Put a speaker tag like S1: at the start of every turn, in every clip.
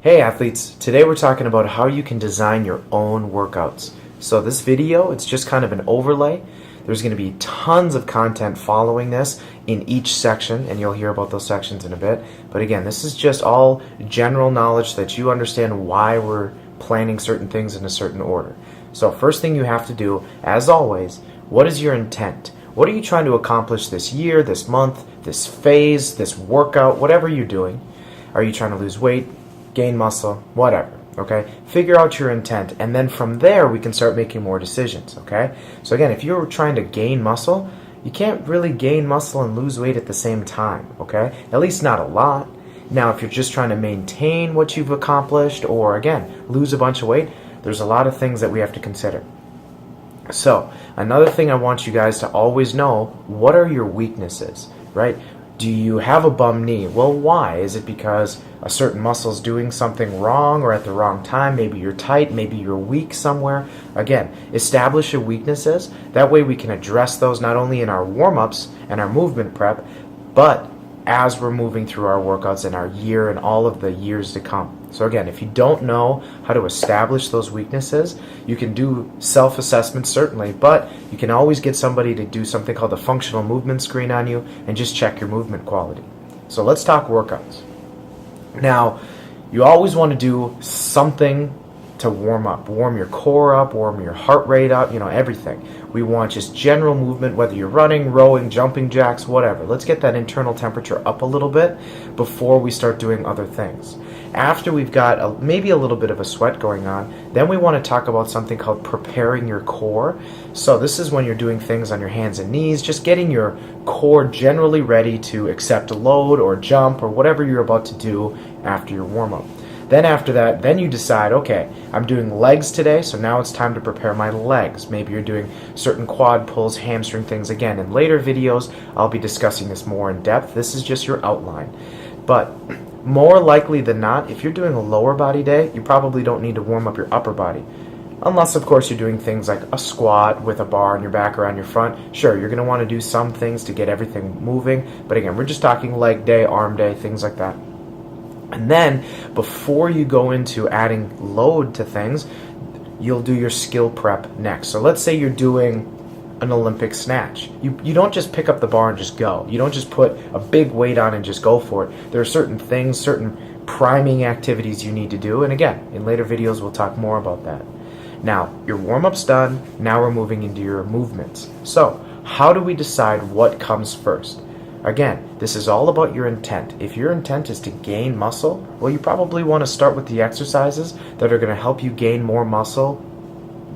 S1: Hey athletes, today we're talking about how you can design your own workouts. So this video, it's just kind of an overlay. There's going to be tons of content following this in each section, and you'll hear about those sections in a bit. But again, this is just all general knowledge that you understand why we're planning certain things in a certain order. So first thing you have to do, as always, what is your intent? What are you trying to accomplish this year, this month, this phase, this workout, whatever you're doing? Are you trying to lose weight, gain muscle, whatever, okay? Figure out your intent, and then from there we can start making more decisions, okay? So again, if you're trying to gain muscle, you can't really gain muscle and lose weight at the same time, okay? At least not a lot. Now, if you're just trying to maintain what you've accomplished, or again, lose a bunch of weight, there's a lot of things that we have to consider. So, another thing I want you guys to always know, what are your weaknesses, right? Do you have a bum knee? Well, why? Is it because a certain muscle is doing something wrong or at the wrong time? Maybe you're tight, maybe you're weak somewhere. Again, establish your weaknesses. That way we can address those not only in our warm-ups and our movement prep, but as we're moving through our workouts in our year and all of the years to come. So again, if you don't know how to establish those weaknesses, you can do self-assessment certainly, but you can always get somebody to do something called the functional movement screen on you and just check your movement quality. So let's talk workouts. Now, you always want to do something to warm your core up, warm your heart rate up, everything. We want just general movement, whether you're running, rowing, jumping jacks, whatever. Let's get that internal temperature up a little bit before we start doing other things. After we've got maybe a little bit of a sweat going on, then we want to talk about something called preparing your core. So this is when you're doing things on your hands and knees, just getting your core generally ready to accept a load or jump or whatever you're about to do after your warm-up. Then after that, then you decide, okay, I'm doing legs today, so now it's time to prepare my legs. Maybe you're doing certain quad pulls, hamstring things. Again, in later videos, I'll be discussing this more in depth. This is just your outline. But more likely than not, if you're doing a lower body day, you probably don't need to warm up your upper body. Unless, of course, you're doing things like a squat with a bar on your back or on your front. Sure, you're going to want to do some things to get everything moving. But again, we're just talking leg day, arm day, things like that. And then, before you go into adding load to things, you'll do your skill prep next. So let's say you're doing an Olympic snatch. You don't just pick up the bar and just go. You don't just put a big weight on and just go for it. There are certain things, certain priming activities you need to do. And again, in later videos, we'll talk more about that. Now, your warm-up's done. Now we're moving into your movements. So, how do we decide what comes first? Again, this is all about your intent. If your intent is to gain muscle, well, you probably want to start with the exercises that are going to help you gain more muscle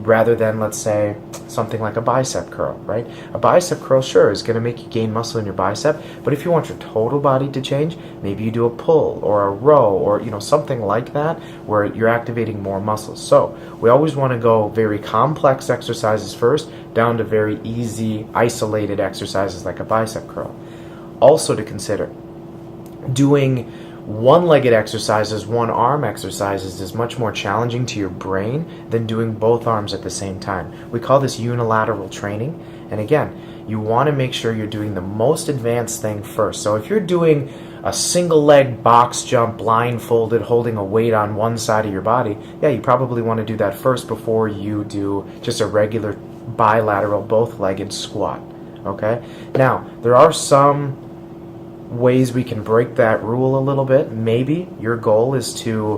S1: rather than, let's say, something like a bicep curl, right? A bicep curl, sure, is going to make you gain muscle in your bicep, but if you want your total body to change, maybe you do a pull or a row or, something like that where you're activating more muscles. So we always want to go very complex exercises first down to very easy, isolated exercises like a bicep curl. Also to consider, doing one-legged exercises, one-arm exercises is much more challenging to your brain than doing both arms at the same time. We call this unilateral training. And again, you want to make sure you're doing the most advanced thing first. So if you're doing a single-leg box jump blindfolded, holding a weight on one side of your body, yeah, you probably want to do that first before you do just a regular bilateral both-legged squat. Okay? Now, there are some ways we can break that rule a little bit. Maybe your goal is to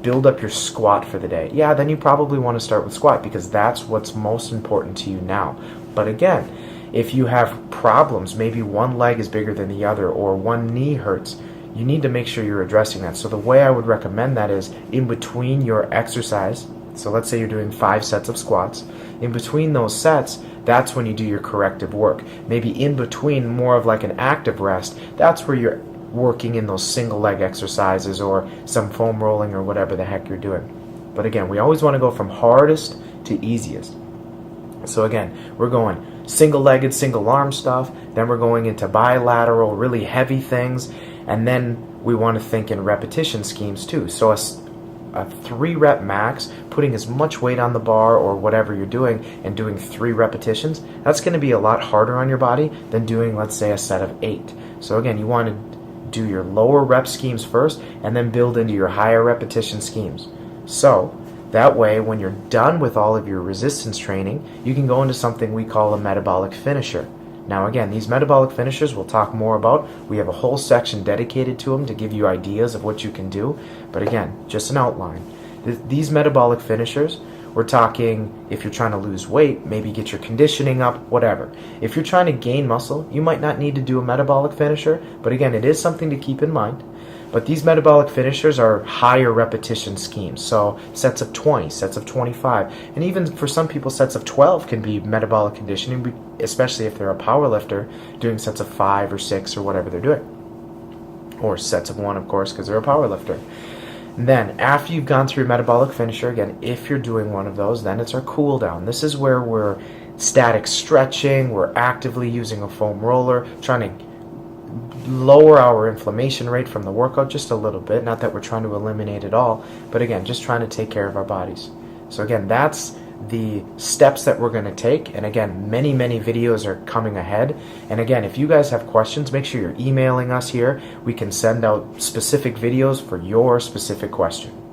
S1: build up your squat for the day. Yeah, then you probably want to start with squat because that's what's most important to you now. But again, if you have problems, maybe one leg is bigger than the other or one knee hurts, you need to make sure you're addressing that. So the way I would recommend that is in between your exercise. So let's say you're doing 5 sets of squats. In between those sets, that's when you do your corrective work. Maybe in between, more of like an active rest, that's where you're working in those single leg exercises or some foam rolling or whatever the heck you're doing. But again, we always want to go from hardest to easiest. So again, we're going single-legged, single-arm stuff, then we're going into bilateral, really heavy things, and then we want to think in repetition schemes too. So a 3-rep max, putting as much weight on the bar or whatever you're doing and doing 3 repetitions, that's going to be a lot harder on your body than doing, let's say, a set of 8. So again, you want to do your lower rep schemes first and then build into your higher repetition schemes. So that way, when you're done with all of your resistance training, you can go into something we call a metabolic finisher. Now again, these metabolic finishers we'll talk more about. We have a whole section dedicated to them to give you ideas of what you can do. But again, just an outline. These metabolic finishers, we're talking if you're trying to lose weight, maybe get your conditioning up, whatever. If you're trying to gain muscle, you might not need to do a metabolic finisher, but again, it is something to keep in mind. But these metabolic finishers are higher repetition schemes, so sets of 20, sets of 25, and even for some people sets of 12 can be metabolic conditioning, especially if they're a power lifter doing sets of 5 or 6 or whatever they're doing. Or sets of 1, of course, because they're a power lifter. Then, after you've gone through your metabolic finisher, again, if you're doing one of those, then it's our cool down. This is where we're static stretching, we're actively using a foam roller, trying to lower our inflammation rate from the workout just a little bit. Not that we're trying to eliminate it all, but again, just trying to take care of our bodies. So again, that's the steps that we're going to take. And again, many videos are coming ahead. And again, if you guys have questions, make sure you're emailing us here. We can send out specific videos for your specific question.